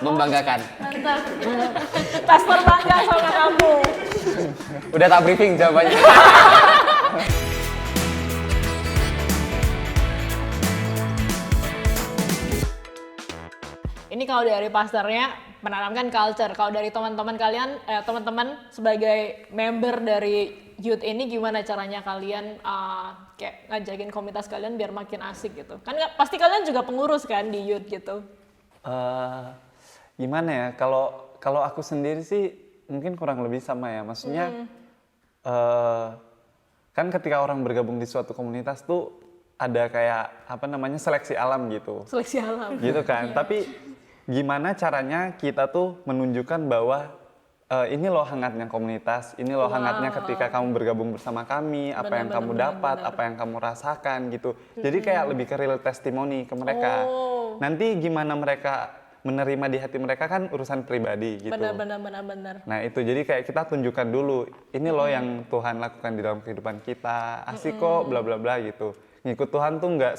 Membanggakan. Mantap. Pastor bangga sama kamu. Udah tak briefing jawabannya. Ini kalau dari pastornya menanamkan culture. Kalau dari teman-teman kalian, teman-teman sebagai member dari youth ini, gimana caranya kalian kayak ngajakin komunitas kalian biar makin asik gitu? Kan pasti kalian juga pengurus kan di youth gitu? Gimana ya? Kalau aku sendiri sih mungkin kurang lebih sama ya. Maksudnya kan ketika orang bergabung di suatu komunitas tuh ada kayak apa namanya seleksi alam gitu. Seleksi alam. Gitu kan. Tapi gimana caranya kita tuh menunjukkan bahwa ini loh hangatnya komunitas, ini loh hangatnya ketika kamu bergabung bersama kami, apa yang kamu dapat, apa yang kamu rasakan gitu. Jadi kayak lebih ke real testimoni ke mereka. Nanti gimana mereka menerima di hati mereka kan urusan pribadi gitu. Benar. Nah itu jadi kayak kita tunjukkan dulu, ini loh yang Tuhan lakukan di dalam kehidupan kita, asik kok bla bla bla gitu. Ngikut Tuhan tuh nggak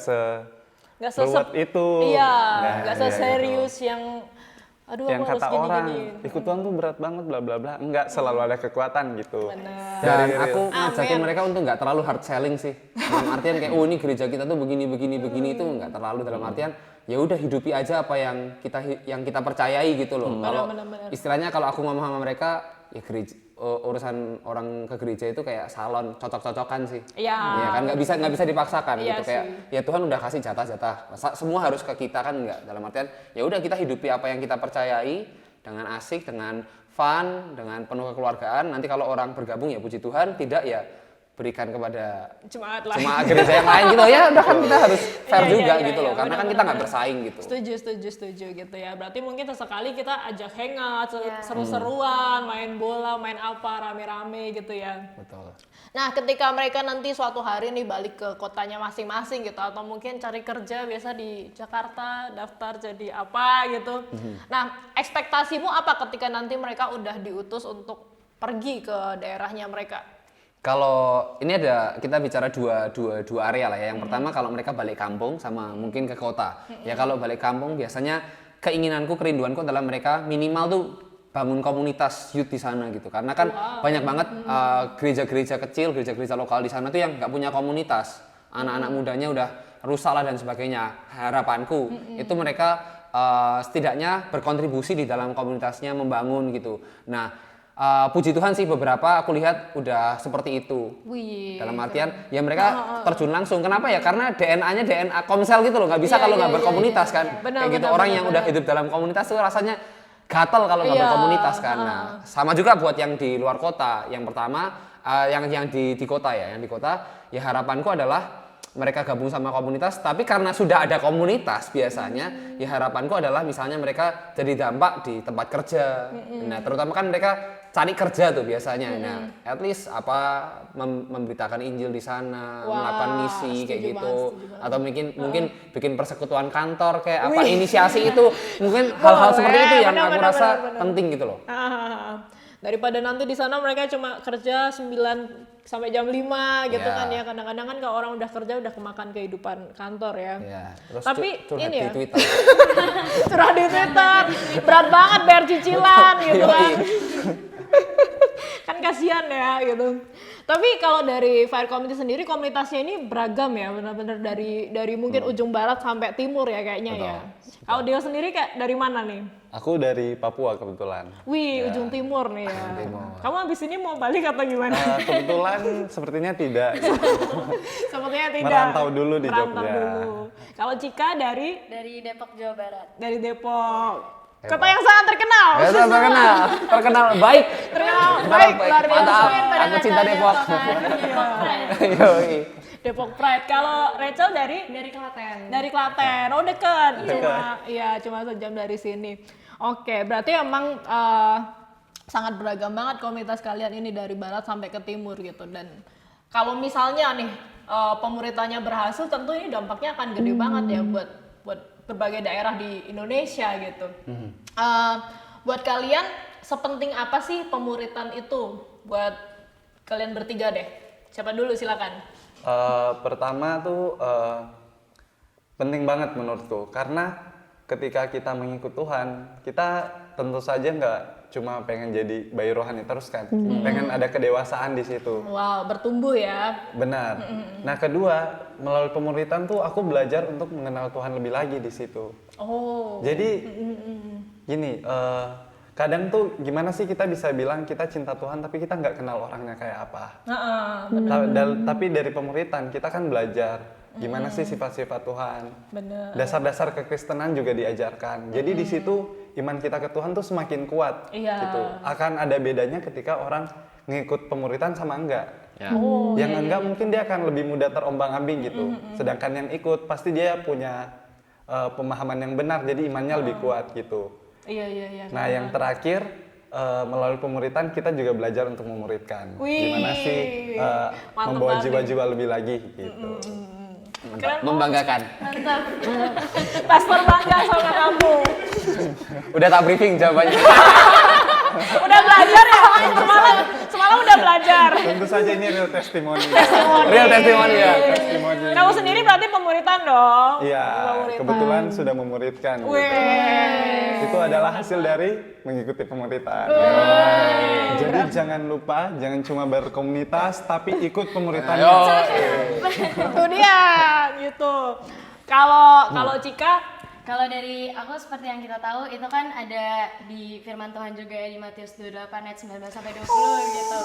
seluat itu. Iya, nggak seserius gitu. yang aduh yang aku kata harus orang gini. ikut Tuhan tuh berat banget bla bla bla, enggak selalu ada kekuatan gitu. Benar. Dan aku ngajakin mereka untuk nggak terlalu hard selling sih. Dalam artian kayak ini gereja kita tuh begini itu nggak terlalu, dalam artian ya udah hidupi aja apa yang kita percayai gitu loh. Kalau istilahnya kalau aku ngomong sama mereka ya gereja, urusan orang ke gereja itu kayak salon cocok-cocokan sih. Iya. Ya kan nggak bisa dipaksakan Iya gitu kayak sih. ya Tuhan udah kasih jatah-jatah. Masa semua harus ke kita kan enggak. Dalam artian ya udah kita hidupi apa yang kita percayai dengan asik, dengan fun, dengan penuh kekeluargaan. Nanti kalau orang bergabung ya puji Tuhan, tidak ya berikan kepada Jemaat gereja yang lain gitu ya. Udah kan kita harus fair juga gitu loh. Karena benar, kan kita nggak bersaing gitu. Setuju gitu ya. Berarti mungkin sesekali kita ajak hangout, seru-seruan, main bola, main apa, rame-rame gitu ya. Betul. Nah, ketika mereka nanti suatu hari nih balik ke kotanya masing-masing gitu, atau mungkin cari kerja biasa di Jakarta, daftar jadi apa gitu. Nah, ekspektasimu apa ketika nanti mereka udah diutus untuk pergi ke daerahnya mereka? Kalau ini kita bicara dua area lah ya. Yang pertama kalau mereka balik kampung sama mungkin ke kota. Ya kalau balik kampung biasanya keinginanku, kerinduanku adalah mereka minimal tuh bangun komunitas youth di sana gitu. Karena kan banyak banget gereja-gereja kecil, gereja-gereja lokal di sana tuh yang nggak punya komunitas. Anak-anak mudanya udah rusak lah dan sebagainya. Harapanku itu mereka setidaknya berkontribusi di dalam komunitasnya, membangun gitu. Nah, puji Tuhan sih beberapa aku lihat udah seperti itu. Wih, dalam artian ya mereka terjun langsung. Kenapa ya? Karena DNA-nya DNA komsel gitu loh. Nggak bisa kalau nggak berkomunitas kan. Kayak gitu orang yang udah hidup dalam komunitas tuh rasanya gatel kalau nggak berkomunitas kan. Nah, sama juga buat yang di luar kota. Yang pertama yang di kota ya, yang di kota ya harapanku adalah mereka gabung sama komunitas, tapi karena sudah ada komunitas biasanya, ya harapanku adalah misalnya mereka jadi dampak di tempat kerja. Nah, terutama kan mereka cari kerja tuh biasanya. Nah, at least memberitakan Injil di sana, melakukan misi kayak gitu. Atau mungkin bikin persekutuan kantor kayak apa inisiasi itu. Mungkin hal-hal seperti itu yang aku rasa penting gitu loh. Daripada nanti di sana mereka cuma kerja 9 sampai jam 5 gitu kan ya. Kadang-kadang kan kalau orang udah kerja udah kemakan kehidupan kantor ya. Terus tapi curhat ini di ya. Twitter. Curhat di Twitter. Berat banget bayar cicilan gitu kan. Kan kasihan ya gitu. Tapi kalau dari Fire Community sendiri komunitasnya ini beragam ya, benar-benar dari mungkin ujung barat sampai timur ya kayaknya. Betul. Ya. Kalau Dio sendiri kayak dari mana nih? Aku dari Papua kebetulan. Wih, ujung timur nih ya. Kamu abis ini mau balik atau gimana? Kebetulan sepertinya tidak. Sepertinya tidak. Merantau dulu di Merantau Jogja. dulu. Kalau Cika dari Depok, Jawa Barat. Dari Depok. Kota yang sangat terkenal. Ya, terkenal baik. Terkenal baik, luar biasa. Mantap, aku cinta Depok. Depok Pride. Kalau Rachel dari Klaten. Dari Klaten. Oh, dekat. Cuma sejam dari sini. Oke, berarti emang sangat beragam banget komunitas kalian ini dari barat sampai ke timur gitu. Dan kalau misalnya nih pemuritannya berhasil, tentu ini dampaknya akan gede banget ya buat berbagai daerah di Indonesia gitu. Buat kalian sepenting apa sih pemuritan itu buat kalian bertiga deh? Siapa dulu silakan. Pertama tuh penting banget menurutku karena ketika kita mengikut Tuhan, kita tentu saja nggak cuma pengen jadi bayi rohani terus kan, pengen ada kedewasaan di situ. Wow, bertumbuh ya. Benar. Nah kedua, melalui pemuritan tuh aku belajar untuk mengenal Tuhan lebih lagi di situ. Oh. Jadi gini, kadang tuh gimana sih kita bisa bilang kita cinta Tuhan tapi kita nggak kenal orangnya kayak apa. Tapi dari pemuritan kita kan belajar gimana sih sifat-sifat Tuhan. Bener. Dasar-dasar kekristenan juga diajarkan. Jadi di situ iman kita ke Tuhan tuh semakin kuat. Iya. Gitu. Akan ada bedanya ketika orang ngikut pemuritan sama enggak. Ya. Yang enggak mungkin dia akan lebih mudah terombang-ambing gitu. Sedangkan yang ikut pasti dia punya pemahaman yang benar, jadi imannya lebih kuat gitu. Iya. Nah yang terakhir, melalui pemuritan kita juga belajar untuk memuridkan. Wih, Gimana sih mantep membawa banget. jiwa-jiwa lebih lagi gitu. Keren, Membanggakan. Mantap. Pastor bangga sama kamu. Udah tak briefing jawabannya. Udah belajar ya? Semalam udah belajar. Tentu saja ini real testimoni. Real testimoni ya. Testimoni. Kamu sendiri berarti pemuritan dong? Iya, Pemuritan. kebetulan sudah memuridkan. Gitu. Wih. Itu adalah hasil dari mengikuti pemuritan. Jadi jangan lupa, jangan cuma berkomunitas, tapi ikut pemuritan. Itu dia, gitu. Kalau Cika, Kalau dari aku seperti yang kita tahu itu kan ada di firman Tuhan juga ya di Matius 28 ayat 19 sampai 20 gitu.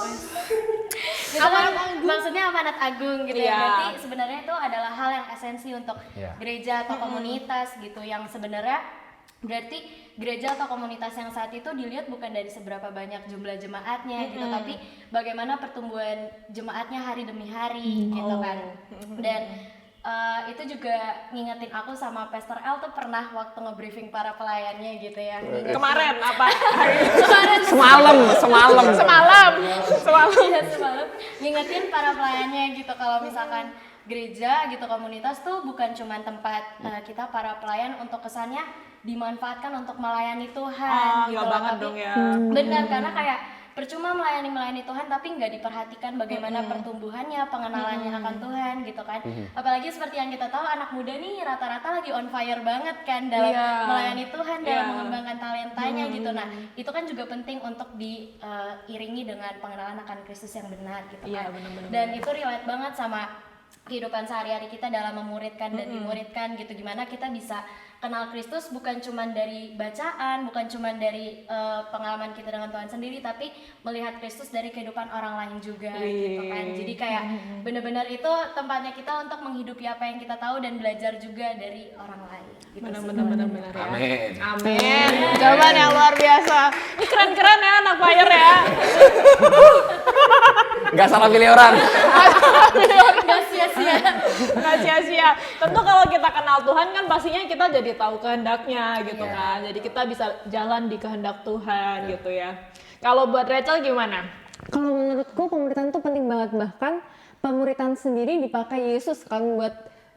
Itu kan maksudnya amanat agung gitu ya. Iya. Berarti sebenarnya itu adalah hal yang esensi untuk Iya. gereja atau komunitas gitu yang sebenarnya berarti gereja atau komunitas yang saat itu dilihat bukan dari seberapa banyak jumlah jemaatnya gitu, tapi bagaimana pertumbuhan jemaatnya hari demi hari gitu kan. Dan itu juga ngingetin aku sama Pastor L tuh pernah waktu nge-briefing para pelayannya gitu ya. kemarin apa? Semalam. Iya semalam ngingetin para pelayannya gitu kalau misalkan gereja gitu komunitas tuh bukan cuma tempat kita para pelayan untuk kesannya dimanfaatkan untuk melayani Tuhan gitu Iya loh, banget tapi dong ya. benar karena kayak percuma melayani Tuhan tapi nggak diperhatikan bagaimana pertumbuhannya, pengenalannya akan Tuhan gitu kan. Apalagi seperti yang kita tahu anak muda nih rata-rata lagi on fire banget kan dalam Iya. melayani Tuhan, dalam Iya. mengembangkan talentanya gitu. Nah itu kan juga penting untuk diiringi dengan pengenalan akan Kristus yang benar gitu Iya, kan. benar-benar. Dan itu relate banget sama kehidupan sehari-hari kita dalam memuridkan dan dimuridkan gitu. Gimana kita bisa kenal Kristus bukan cuma dari bacaan, bukan cuma dari pengalaman kita dengan Tuhan sendiri, tapi melihat Kristus dari kehidupan orang lain juga gitu kan. Jadi kayak benar-benar itu tempatnya kita untuk menghidupi apa yang kita tahu dan belajar juga dari orang lain gitu sih. Benar ya. Amin. Amin. Jawaban yang luar biasa. Ini keren-keren ya anak fire ya. Nggak salah pilih orang. Gak sia-sia. Nggak sia-sia. Tentu kalau kita kenal Tuhan kan pastinya kita jadi tahu kehendaknya gitu kan. Jadi kita bisa jalan di kehendak Tuhan gitu ya. Kalau buat Rachel gimana? Kalau menurutku pemuritan itu penting banget, bahkan pemuritan sendiri dipakai Yesus kan buat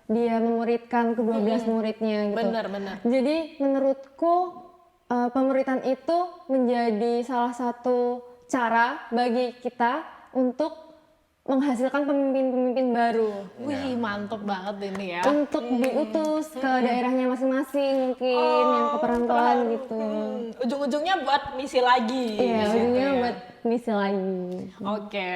dia memuridkan ke-12 muridnya gitu. Benar. Jadi menurutku pemuritan itu menjadi salah satu cara bagi kita untuk menghasilkan pemimpin-pemimpin baru. Wih, mantep banget ini ya. Untuk diutus ke daerahnya masing-masing mungkin yang keperantauan gitu. Ujung-ujungnya buat misi lagi. Iya, di situ ujungnya ya. buat misi lagi. Oke.